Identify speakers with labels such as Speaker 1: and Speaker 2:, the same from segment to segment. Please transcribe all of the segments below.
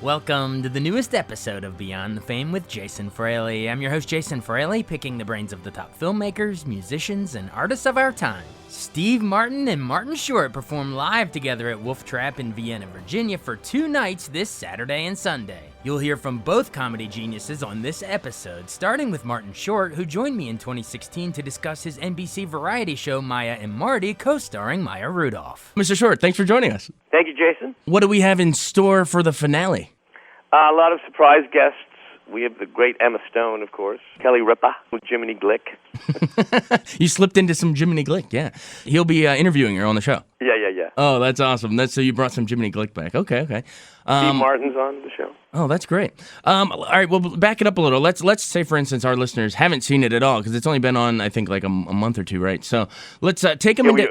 Speaker 1: Welcome to the newest episode of Beyond the Fame with Jason Fraley. I'm your host, Jason Fraley, picking the brains of the top filmmakers, musicians, and artists of our time. Steve Martin and Martin Short perform live together at Wolf Trap in Vienna, Virginia for 2 nights this Saturday and Sunday. You'll hear from both comedy geniuses on this episode, starting with Martin Short, who joined me in 2016 to discuss his NBC variety show Maya and Marty, co-starring Maya Rudolph.
Speaker 2: Mr. Short, thanks for joining us.
Speaker 3: Thank you, Jason.
Speaker 2: What do we have in store for the finale?
Speaker 3: A lot of surprise guests. We have the great Emma Stone, of course. Kelly Ripa with Jiminy Glick.
Speaker 2: You slipped into some Jiminy Glick, yeah. He'll be interviewing her on the show.
Speaker 3: Yeah.
Speaker 2: Oh, that's awesome. So you brought some Jiminy Glick back. Okay.
Speaker 3: Steve Martin's on the show.
Speaker 2: Oh, that's great. All right, well, back it up a little. Let's say, for instance, our listeners haven't seen it at all because it's only been on, I think, like a month or two, right? So let's take them into...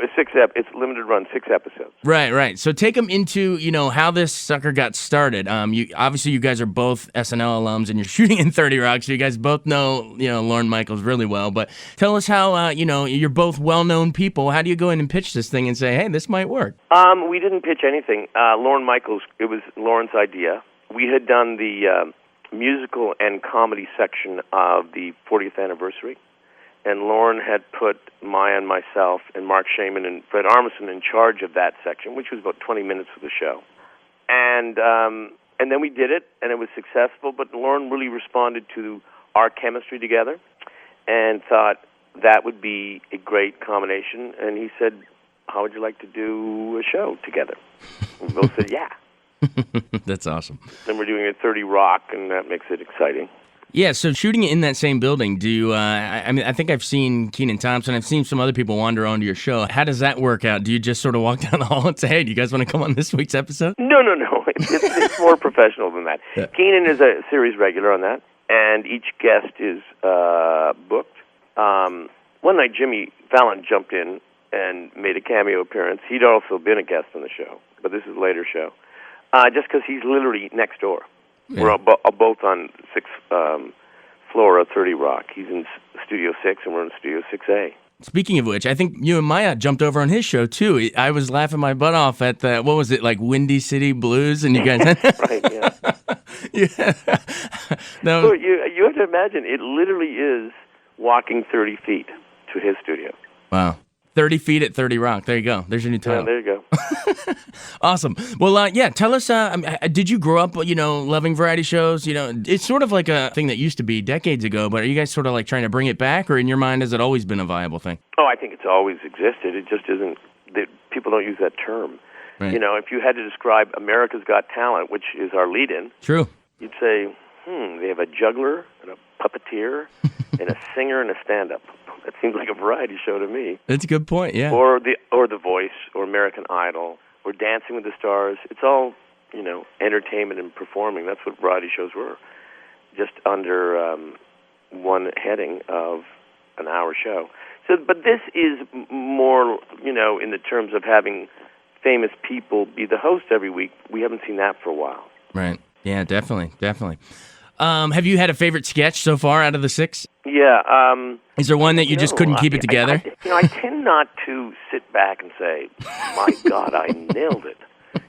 Speaker 3: It's limited run, 6 episodes.
Speaker 2: Right. So take them into, how this sucker got started. Obviously, you guys are both SNL alums and you're shooting in 30 Rock, so you guys both know, Lorne Michaels really well. But tell us how, you're both well-known people. How do you go in and pitch this thing and say, hey, this might work?
Speaker 3: We didn't pitch anything. Lorne Michaels, it was Lorne's idea. We had done the musical and comedy section of the 40th anniversary, and Lorne had put Maya and myself and Mark Shaman and Fred Armisen in charge of that section, which was about 20 minutes of the show. And then we did it, and it was successful, but Lorne really responded to our chemistry together and thought that would be a great combination, and he said, how would you like to do a show together? We both said, yeah.
Speaker 2: That's awesome.
Speaker 3: Then we're doing it at 30 Rock, and that makes it exciting.
Speaker 2: Yeah, so shooting it in that same building, do you, I think I've seen Kenan Thompson, I've seen some other people wander onto your show. How does that work out? Do you just sort of walk down the hall and say, hey, do you guys want to come on this week's episode?
Speaker 3: No. It's more professional than that. Yeah. Kenan is a series regular on that, and each guest is booked. One night, Jimmy Fallon jumped in and made a cameo appearance. He'd also been a guest on the show, but this is a later show. Just because he's literally next door. Yeah. We're both on 6th floor of 30 Rock. He's in Studio 6, and we're in Studio 6A.
Speaker 2: Speaking of which, I think you and Maya jumped over on his show, too. I was laughing my butt off at the, what was it, like Windy City Blues? And you guys...
Speaker 3: Right, yeah.
Speaker 2: Yeah. No.
Speaker 3: So you have to imagine, it literally is walking 30 feet to his studio.
Speaker 2: Wow. 30 feet at 30 Rock. There you go. There's your new title.
Speaker 3: Yeah, there you go.
Speaker 2: Awesome. Well, tell us, did you grow up, loving variety shows? It's sort of like a thing that used to be decades ago, but are you guys sort of like trying to bring it back, or in your mind has it always been a viable thing?
Speaker 3: Oh, I think it's always existed. It just isn't, people don't use that term. Right. If you had to describe America's Got Talent, which is our lead-in,
Speaker 2: true,
Speaker 3: you'd say, they have a juggler and a puppeteer and a singer and a stand-up. That seems like a variety show to me.
Speaker 2: That's a good point, yeah.
Speaker 3: Or The Voice, or American Idol, or Dancing with the Stars. It's all, entertainment and performing. That's what variety shows were, just under one heading of an hour show. So, but this is more, in the terms of having famous people be the host every week. We haven't seen that for a while.
Speaker 2: Right. Yeah, definitely. Have you had a favorite sketch so far out of the 6?
Speaker 3: Yeah.
Speaker 2: Is there one that you just couldn't keep it together?
Speaker 3: I tend not to sit back and say, my God, I nailed it.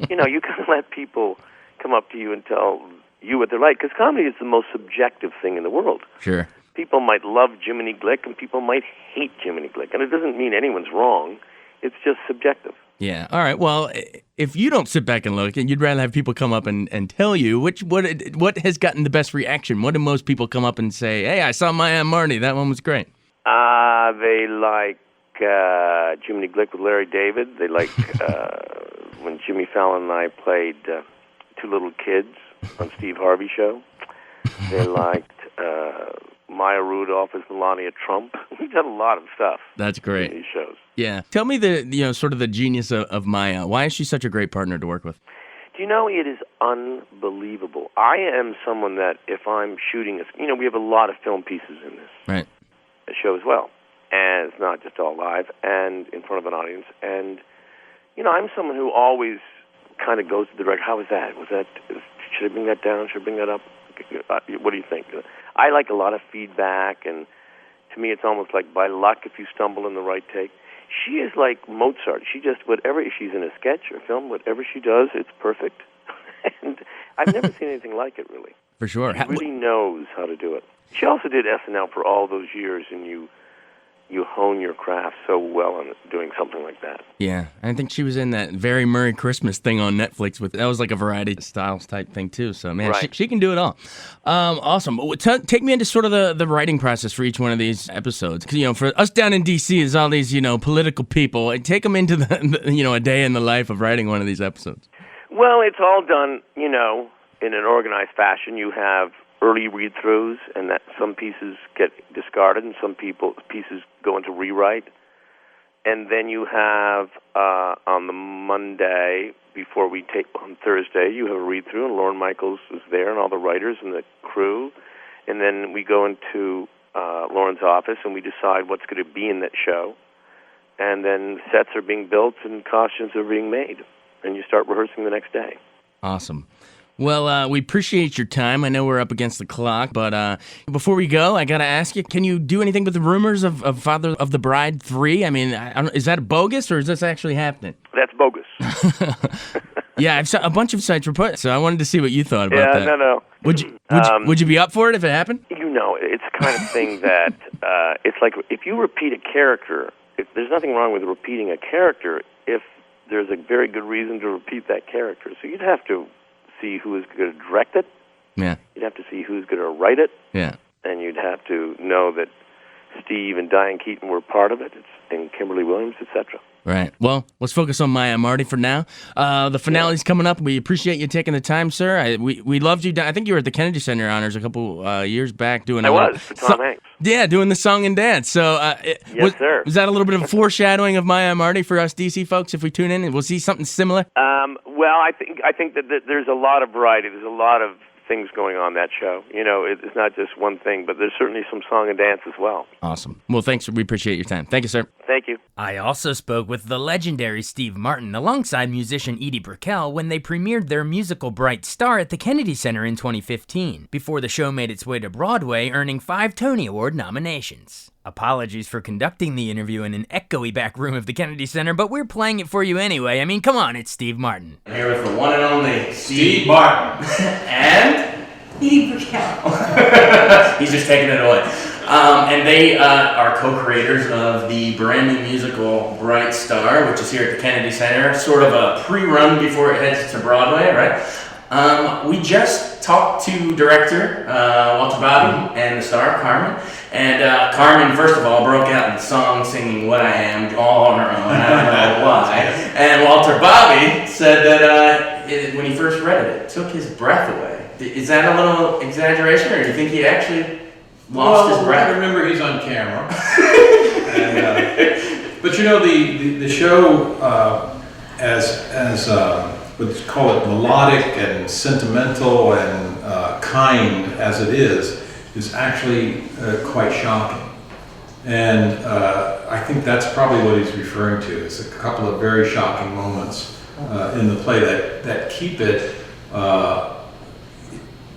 Speaker 3: You kind of let people come up to you and tell you what they're like, because comedy is the most subjective thing in the world.
Speaker 2: Sure.
Speaker 3: People might love Jiminy Glick, and people might hate Jiminy Glick, and it doesn't mean anyone's wrong. It's just subjective.
Speaker 2: Yeah. All right. Well, if you don't sit back and look, and you'd rather have people come up and tell you, what has gotten the best reaction? What do most people come up and say, hey, I saw Maya and Marty. That one was great.
Speaker 3: They like Jiminy Glick with Larry David. They like when Jimmy Fallon and I played 2 little kids on Steve Harvey show. They liked Maya Rudolph as Melania Trump. We've done a lot of stuff.
Speaker 2: That's great.
Speaker 3: In these shows.
Speaker 2: Yeah. Tell me sort of the genius of Maya. Why is she such a great partner to work with?
Speaker 3: Do you know, it is unbelievable. I am someone that if I'm shooting, we have a lot of film pieces in this
Speaker 2: right.
Speaker 3: show as well. And it's not just all live and in front of an audience. And, I'm someone who always kind of goes to the director. How was that? Should I bring that down? Should I bring that up? What do you think? I like a lot of feedback, and to me it's almost like by luck if you stumble in the right take. She is like Mozart. She just, if she's in a sketch or film, whatever she does, it's perfect. And I've never seen anything like it, really.
Speaker 2: For sure.
Speaker 3: She really knows how to do it. She also did SNL for all those years, and you hone your craft so well on doing something like that.
Speaker 2: Yeah, I think she was in that Very Merry Christmas thing on Netflix. That was like a variety styles type thing too. So man,
Speaker 3: Right.
Speaker 2: she can do it all. Awesome. Take me into sort of the writing process for each one of these episodes. 'Cause, for us down in DC, there's all these political people. Take them into the a day in the life of writing one of these episodes.
Speaker 3: Well, it's all done, in an organized fashion. You have early read-throughs, and that some pieces get discarded, and some pieces go into rewrite. And then you have on the Monday before we tape on Thursday, you have a read-through, and Lorne Michaels is there, and all the writers and the crew. And then we go into Lorne's office, and we decide what's going to be in that show. And then sets are being built, and costumes are being made, and you start rehearsing the next day.
Speaker 2: Awesome. Well, we appreciate your time. I know we're up against the clock, but before we go, I got to ask you, can you do anything with the rumors of Father of the Bride 3? I mean, is that bogus, or is this actually happening?
Speaker 3: That's bogus.
Speaker 2: Yeah, I've saw a bunch of sites report, so I wanted to see what you thought about that.
Speaker 3: No.
Speaker 2: Would you be up for it if it happened?
Speaker 3: It's the kind of thing that it's like if you repeat a character, there's nothing wrong with repeating a character if there's a very good reason to repeat that character. So you'd have to see who is going to direct it.
Speaker 2: Yeah.
Speaker 3: You'd have to see who's going to write it.
Speaker 2: Yeah.
Speaker 3: And you'd have to know that Steve and Diane Keaton were part of it, and Kimberly Williams, etc.
Speaker 2: Right. Well, let's focus on Maya Marty for now. The finale's coming up. We appreciate you taking the time, sir. We loved you. I think you were at the Kennedy Center Honors a couple years back doing.
Speaker 3: I was for Tom Hanks.
Speaker 2: Yeah, doing the song and dance. So,
Speaker 3: yes, sir.
Speaker 2: Was that a little bit of a foreshadowing of Maya Marty for us DC folks? If we tune in, and we'll see something similar.
Speaker 3: Well, I think that there's a lot of variety. There's a lot of things going on that show. It's not just one thing, but there's certainly some song and dance as well.
Speaker 2: Awesome. Well, thanks. We appreciate your time. Thank you, sir.
Speaker 3: Thank you.
Speaker 1: I also spoke with the legendary Steve Martin alongside musician Edie Brickell when they premiered their musical Bright Star at the Kennedy Center in 2015, before the show made its way to Broadway, earning 5 Tony Award nominations. Apologies for conducting the interview in an echoey back room of the Kennedy Center, but we're playing it for you anyway. I mean, come on, it's Steve Martin.
Speaker 2: I'm here with the one and only
Speaker 4: Steve Martin.
Speaker 2: And
Speaker 5: Edie Brickell.
Speaker 2: he's just taking it away. And they are co-creators of the brand new musical Bright Star, which is here at the Kennedy Center, sort of a pre-run before it heads to Broadway, right? We just talked to director Walter Bobby and the star, Carmen. And Carmen, first of all, broke out in song singing What I Am all on her own. I don't know why. And Walter Bobby said that when he first read it, it took his breath away. Is that a little exaggeration, or do you think he actually lost his breath?
Speaker 4: I remember he's on camera. But the show, as let's call it melodic and sentimental and kind as it is actually quite shocking. And I think that's probably what he's referring to. It's a couple of very shocking moments in the play that keep it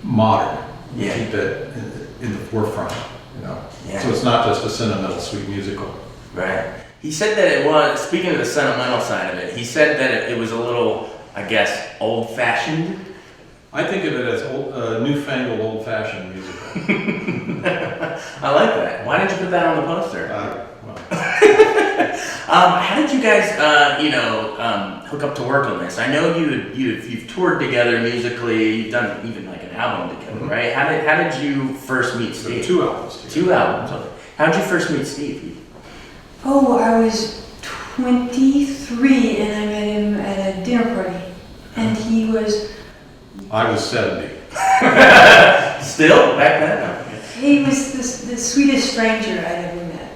Speaker 4: modern,
Speaker 2: Yeah.
Speaker 4: keep it in the forefront,
Speaker 2: Yeah.
Speaker 4: So it's not just a sentimental, sweet musical.
Speaker 2: Right. He said that it was, speaking of the sentimental side of it, he said that it was a little, I guess, old-fashioned.
Speaker 4: I think of it as newfangled, old-fashioned musical.
Speaker 2: I like that. Why did you put that on the poster? How did you guys, hook up to work on this? I know you've toured together musically. You've done even like an album together, right? How did you first meet Steve?
Speaker 4: 2 albums.
Speaker 2: 2 albums. Okay. How did you first meet Steve?
Speaker 5: Oh, I was 23 and I met him at a dinner party. And he was...
Speaker 4: I was 70.
Speaker 2: Still back then?
Speaker 5: He was the sweetest stranger I'd ever met.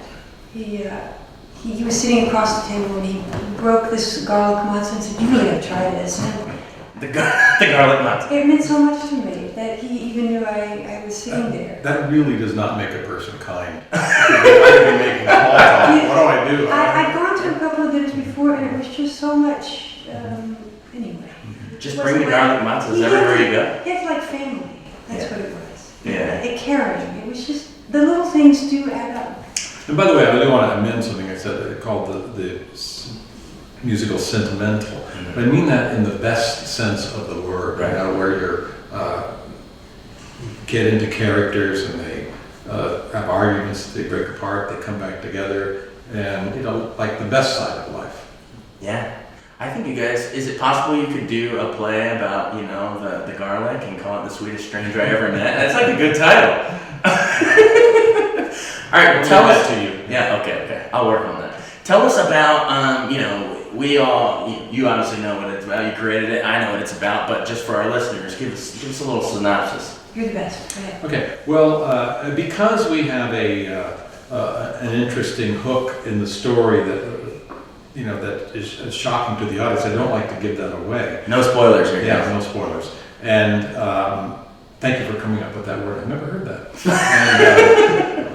Speaker 5: He was sitting across the table and he broke this garlic matzo and said, "You really gotta try this." And
Speaker 2: The garlic matzo.
Speaker 5: it meant so much to me that he even knew I was sitting there.
Speaker 4: That really does not make a person kind. I'd be making small talk. What do?
Speaker 5: I'd gone to a couple of dinners before and it was just so much, anyway.
Speaker 2: Just bring the garlic matzos everywhere you go.
Speaker 5: It's like family. That's what it was.
Speaker 2: Yeah.
Speaker 5: It carried me. It was just, the little things do add up.
Speaker 4: And by the way, I really want to amend something I said called the musical sentimental. But I mean that in the best sense of the word,
Speaker 2: Right.
Speaker 4: you know, where you're get into characters and they have arguments, they break apart, they come back together, and you know, like the best side of life.
Speaker 2: Yeah. I think you guys, is it possible you could do a play about, you know, the garlic and call it The Sweetest Stranger I Ever Met? That's like a good title. All right, well, tell us.
Speaker 4: To you.
Speaker 2: Yeah, okay. I'll work on that. Tell us about, you know, you obviously know what it's about. You created it. I know what it's about. But just for our listeners, give us a little synopsis.
Speaker 5: You're the best. Go ahead.
Speaker 4: Okay. Well, because we have an interesting hook in the story that you know that is shocking to the audience, I don't like to give that away.
Speaker 2: No spoilers here.
Speaker 4: Yeah,
Speaker 2: guys.
Speaker 4: no spoilers. And thank you for coming up with that word. I've never heard that. And,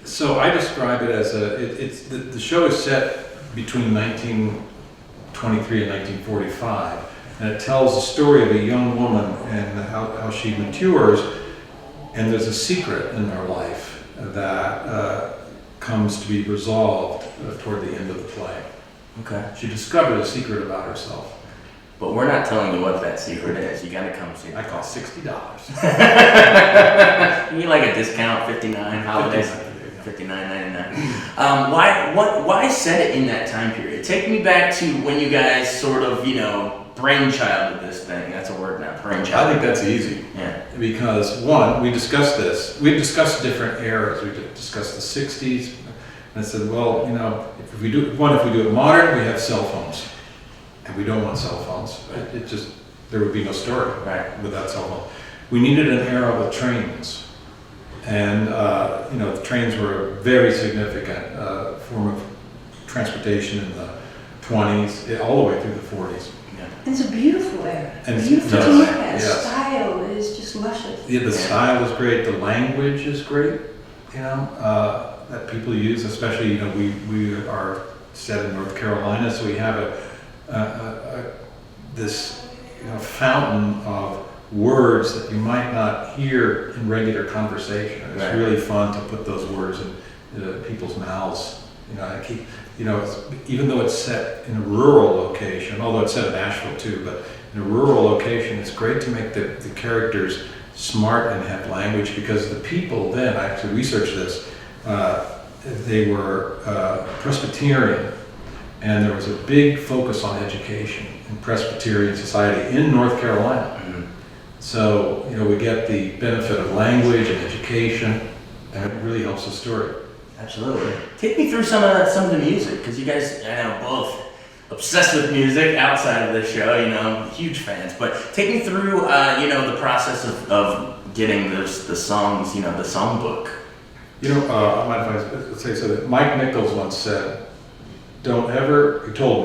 Speaker 4: so I describe it as the show is set between 1923 and 1945, and it tells the story of a young woman and how she matures, and there's a secret in her life that comes to be resolved toward the end of the play.
Speaker 2: Okay.
Speaker 4: She discovered a secret about herself.
Speaker 2: But we're not telling you what that secret is. You gotta come see it.
Speaker 4: I call $60.
Speaker 2: You need like a discount, $59 holidays. $59.99. Why set it in that time period? Take me back to when you guys sort of, you know, brainchild of this thing. That's a word now, brainchild.
Speaker 4: I think that's easy.
Speaker 2: Yeah.
Speaker 4: Because one, we discussed this. We discussed different eras. We discussed the '60s, and I said, well, you know, if we do it modern, we have cell phones, and we don't want cell phones. It just there would be no story
Speaker 2: Right.
Speaker 4: without cell phones. We needed an era with trains, and you know, the trains were a very significant form of transportation in the 20s, all the way through the 40s.
Speaker 5: And it's a beautiful era.
Speaker 4: And it's-
Speaker 5: Beautiful to
Speaker 4: yes,
Speaker 5: look at.
Speaker 4: yes.
Speaker 5: Style is just luscious.
Speaker 4: Yeah, the style is great. The language is great. You know, that people use, especially, you know, we are set in North Carolina, so we have this, you know, fountain of words that you might not hear in regular conversation. It's
Speaker 2: Right.
Speaker 4: really fun to put those words in people's mouths. You know, even though it's set in a rural location, although it's set in Nashville too, but in a rural location, it's great to make the characters smart and have language, because the people then, I actually researched this, they were Presbyterian, and there was a big focus on education in Presbyterian society in North Carolina.
Speaker 2: Mm-hmm.
Speaker 4: So, you know, we get the benefit of language and education, and it really helps the story.
Speaker 2: Absolutely. Take me through some of the music, because you guys, I know, both obsessed with music outside of this show. You know, huge fans. But take me through, you know, the process of getting the songs. You know, the songbook.
Speaker 4: You know, I might if I say so. That Mike Nichols once said, he told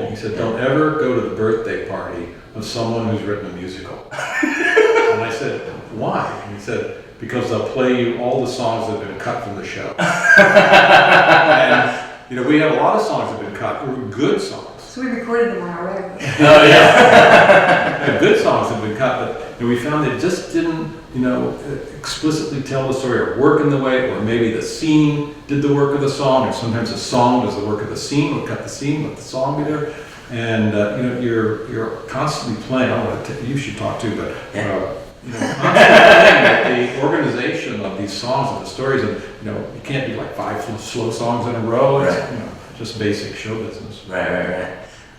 Speaker 4: me, he said, don't ever go to the birthday party of someone who's written a musical. And I said, why? And he said, because they'll play you all the songs that have been cut from the show. And, you know, we have a lot of songs that have been cut, were good songs.
Speaker 5: So we recorded them on our record.
Speaker 2: Oh yeah.
Speaker 4: And good songs have been cut, but you know, we found they just didn't, you know, explicitly tell the story or work in the way, or maybe the scene did the work of the song, or sometimes the song does the work of the scene. We'll cut the scene, let the song be there. And you know, you're constantly playing. I don't want to. You should talk too, but you know, constantly playing the organization of these songs and the stories. And you know, you can't do like 5 slow songs in a row. It's,
Speaker 2: Right.
Speaker 4: you know, just basic show business.
Speaker 2: Right.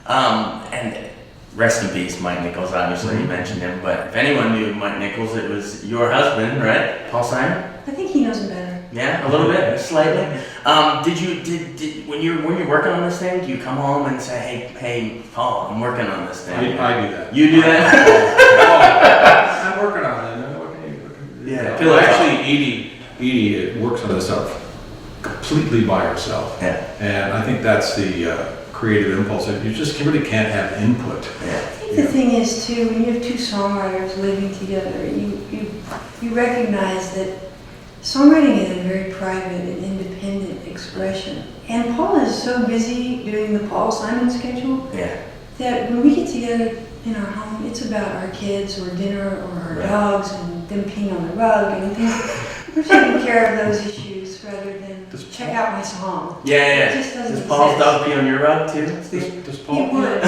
Speaker 2: And rest in peace, Mike Nichols. Obviously, you mentioned him, but if anyone knew Mike Nichols, it was your husband, right, Paul Simon?
Speaker 5: I think he knows him better.
Speaker 2: Yeah, a little bit, slightly. Did when you're working on this thing, do you come home and say, hey, Paul, I'm working on this thing?
Speaker 4: I do that.
Speaker 2: You do that?
Speaker 4: I'm working on it. What can you?
Speaker 2: Yeah.
Speaker 4: Well, actually, Edie works on this stuff completely by herself.
Speaker 2: Yeah.
Speaker 4: And I think that's the creative impulse. You just really can't have input.
Speaker 2: Yeah.
Speaker 5: I think the thing is too, when you have two songwriters living together, you recognize that songwriting is a very private and independent expression. And Paul is so busy doing the Paul Simon schedule
Speaker 2: Yeah.
Speaker 5: that when we get together in our home, it's about our kids or dinner or our
Speaker 2: Right.
Speaker 5: dogs and them peeing on the rug and things. We're taking care of those issues rather than
Speaker 4: Does
Speaker 5: check
Speaker 4: Paul-
Speaker 5: out my song.
Speaker 2: Yeah, yeah.
Speaker 5: It just doesn't
Speaker 2: Does Paul's
Speaker 5: exist.
Speaker 2: dog pee on your rug too, Steve?
Speaker 4: Does
Speaker 5: He
Speaker 4: Paul?
Speaker 5: would.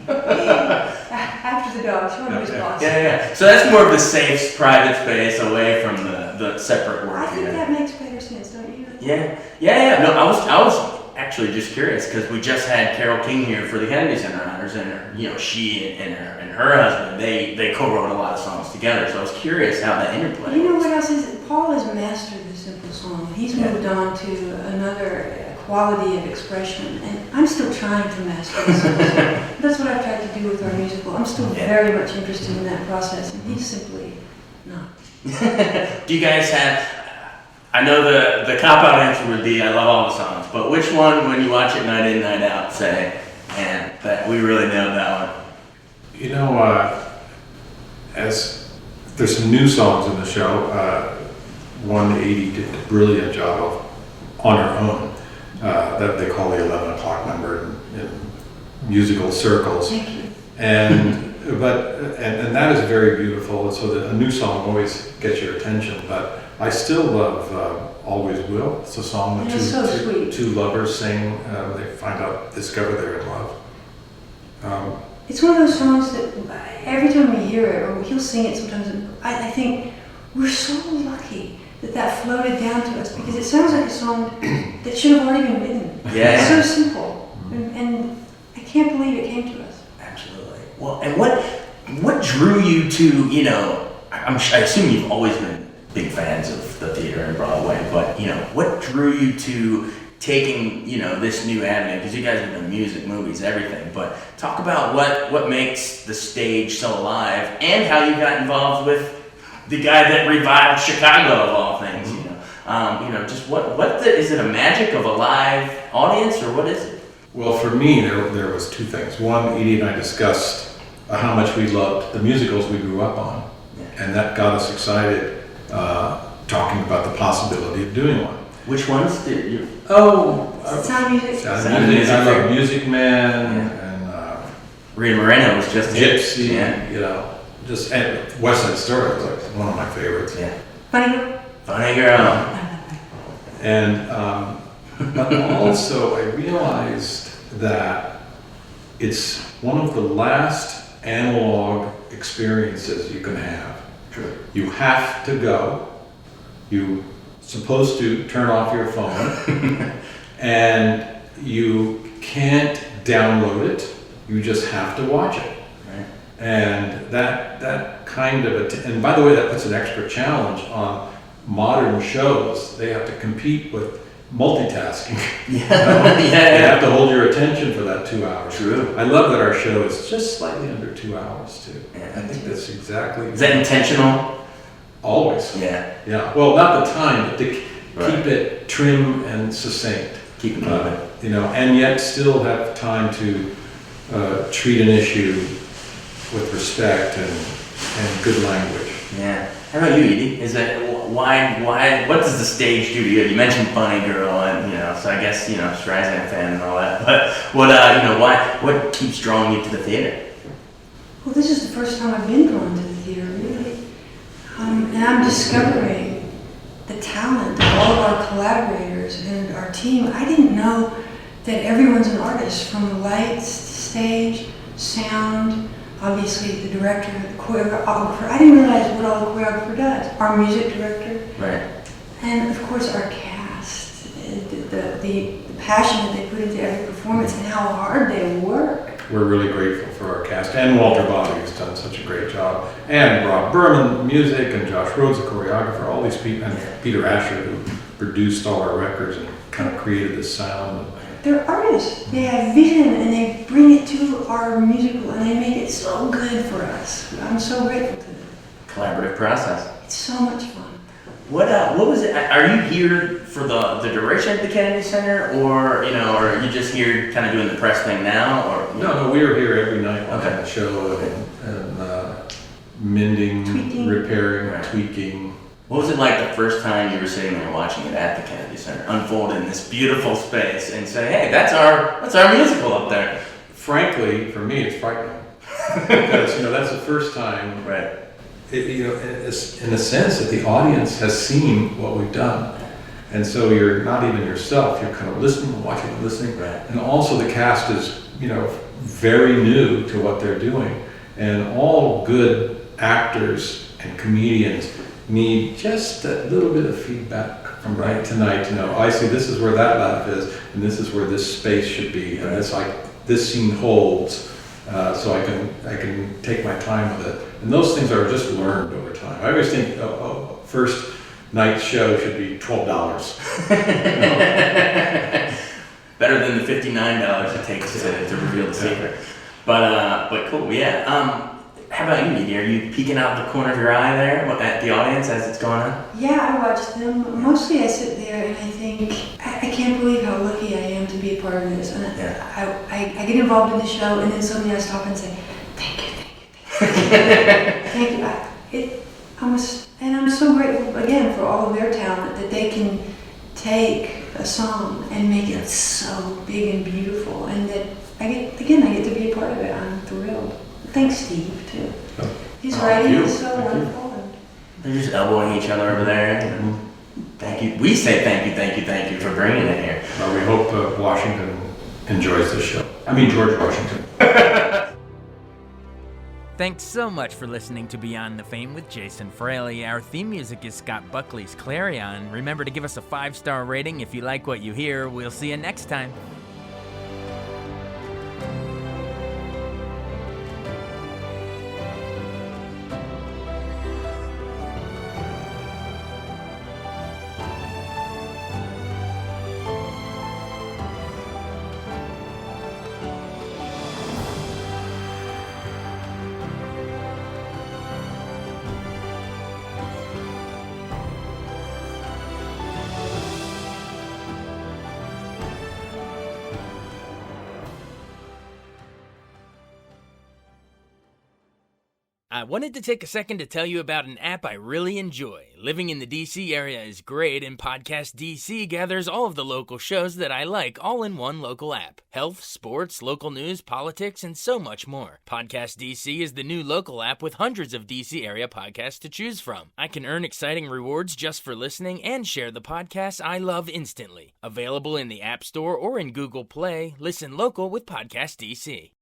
Speaker 5: After the dog, she wanted his boss.
Speaker 2: Yeah, yeah. So that's more of the safe, private space away from the separate work.
Speaker 5: I think
Speaker 2: you know?
Speaker 5: that makes better sense, don't you?
Speaker 2: Yeah. No, I was actually just curious because we just had Carole King here for the Kennedy Center Honors, and she and her husband they co-wrote a lot of songs together. So I was curious how that interplay.
Speaker 5: You know
Speaker 2: was.
Speaker 5: what else is? Paul has mastered the simple song. He's moved on to another quality of expression, and I'm still trying to master the simple song. That's what I've tried to do with our musical. I'm still very much interested in that process, and he's simply not.
Speaker 2: Do you guys have? I know the cop-out answer would be I love all the songs, but which one, when you watch it night in, night out, say, man, that we really nailed that one?
Speaker 4: You know, as there's some new songs in the show. 180 did a brilliant job of on her own. That they call the 11 o'clock number in musical circles.
Speaker 5: Thank you.
Speaker 4: And that is very beautiful. So a new song always gets your attention. But I still love "Always Will." It's a song that
Speaker 5: And it's so sweet.
Speaker 4: two lovers sing. They discover they're in love.
Speaker 5: It's one of those songs that every time we hear it, or he'll sing it sometimes, I think we're so lucky that floated down to us, because it sounds like a song that should have already been written.
Speaker 2: Yeah.
Speaker 5: It's so simple, and I can't believe it came to us.
Speaker 2: Absolutely. Well, and what drew you to, I assume you've always been big fans of the theater and Broadway, but, what drew you to taking, this new avenue? Because you guys have done music, movies, everything, but talk about what makes the stage so alive and how you got involved with the guy that revived Chicago of all things, just is it a magic of a live audience, or what is it?
Speaker 4: Well, for me, there was two things. One, Edie and I discussed how much we loved the musicals we grew up on, and that got us excited, talking about the possibility of doing one.
Speaker 2: Which ones did you?
Speaker 5: Sound music.
Speaker 4: Sound Music. I love Music Man and
Speaker 2: Rita Moreno was just
Speaker 4: Gypsy.
Speaker 2: Yeah.
Speaker 4: And West Side Story was like one of my favorites.
Speaker 2: Yeah.
Speaker 5: Funny girl.
Speaker 2: Funny girl.
Speaker 4: And but also I realized that it's one of the last analog experiences you can have.
Speaker 2: True.
Speaker 4: You have to go. You're supposed to turn off your phone, and you can't download it. You just have to watch it.
Speaker 2: Right.
Speaker 4: And that kind of and by the way, that puts an extra challenge on modern shows. They have to compete with multitasking.
Speaker 2: Yeah.
Speaker 4: They have to hold your attention for that 2 hours.
Speaker 2: True.
Speaker 4: I love that our show is just slightly under 2 hours too.
Speaker 2: Yeah.
Speaker 4: I think that's exactly.
Speaker 2: Is that intentional?
Speaker 4: Always.
Speaker 2: Yeah.
Speaker 4: Yeah. Well, not the time, but to
Speaker 2: Right.
Speaker 4: keep it trim and succinct.
Speaker 2: Keep it moving.
Speaker 4: And yet still have time to treat an issue with respect and good language.
Speaker 2: Yeah. How about you, Edie? Is it why? What does the stage do to you? You mentioned Funny Girl, and so I guess Streisand fan and all that. But what keeps drawing you to the theater?
Speaker 5: Well, this is the first time I've been drawn to the theater, really. And I'm discovering the talent of all of our collaborators and our team. I didn't know that everyone's an artist, from the lights, stage, sound, obviously the director, the choreographer. I didn't realize what all the choreographer does. Our music director,
Speaker 2: Right.
Speaker 5: and of course our cast. The passion that they put into every performance and how hard they work.
Speaker 4: We're really grateful for our cast, and Walter Bobby, who's done such a great job, and Rob Berman, music, and Josh Rhodes, the choreographer, all these people, and Peter Asher, who produced all our records and kind of created this sound.
Speaker 5: They're artists. They have vision and they bring it to our musical and they make it so good for us. I'm so grateful to them.
Speaker 2: Collaborative process.
Speaker 5: It's so much fun.
Speaker 2: What was it? Are you here for the duration at the Kennedy Center, or or are you just here kind of doing the press thing now, or?
Speaker 4: No, we are here every night on
Speaker 2: Okay.
Speaker 4: the show and mending,
Speaker 5: Tweaking.
Speaker 4: repairing,
Speaker 2: Right.
Speaker 4: tweaking.
Speaker 2: What was it like the first time you were sitting there watching it at the Kennedy Center unfold in this beautiful space and say, "Hey, that's our musical up there."
Speaker 4: Frankly, for me, it's frightening because that's the first time
Speaker 2: Right.
Speaker 4: in a sense that the audience has seen what we've done. And so you're not even yourself, you're kind of listening, watching and listening.
Speaker 2: Right.
Speaker 4: And also the cast is, very new to what they're doing. And all good actors and comedians need just a little bit of feedback from night to night to know, I see this is where that laugh is, and this is where this space should be, and this scene holds, so I can take my time with it. And those things are just learned over time. I always think first night show should be $12.
Speaker 2: Better than the $59 it takes to reveal the secret. But cool, yeah. How about you, Edie? Are you peeking out the corner of your eye there at the audience as it's going on?
Speaker 5: Yeah, I watch them. Mostly I sit there and I think, I can't believe how lucky I am to be a part of this. And I get involved in the show, and then suddenly I stop and say, thank you. And I'm so grateful, again, for all of their talent, that they can take a song and make it so big and beautiful. And that I get to be a part of it. I'm thrilled. Thanks, Steve, too. His writing is so wonderful.
Speaker 2: They're just elbowing each other over there. Thank you. We say thank you for bringing it here.
Speaker 4: Well, we hope Washington enjoys the show. George Washington.
Speaker 1: Thanks so much for listening to Beyond the Fame with Jason Fraley. Our theme music is Scott Buckley's Clarion. Remember to give us a 5-star rating if you like what you hear. We'll see you next time. I wanted to take a second to tell you about an app I really enjoy. Living in the DC area is great, and Podcast DC gathers all of the local shows that I like all in one local app. Health, sports, local news, politics, and so much more. Podcast DC is the new local app with hundreds of DC area podcasts to choose from. I can earn exciting rewards just for listening and share the podcasts I love instantly. Available in the App Store or in Google Play, listen local with Podcast DC.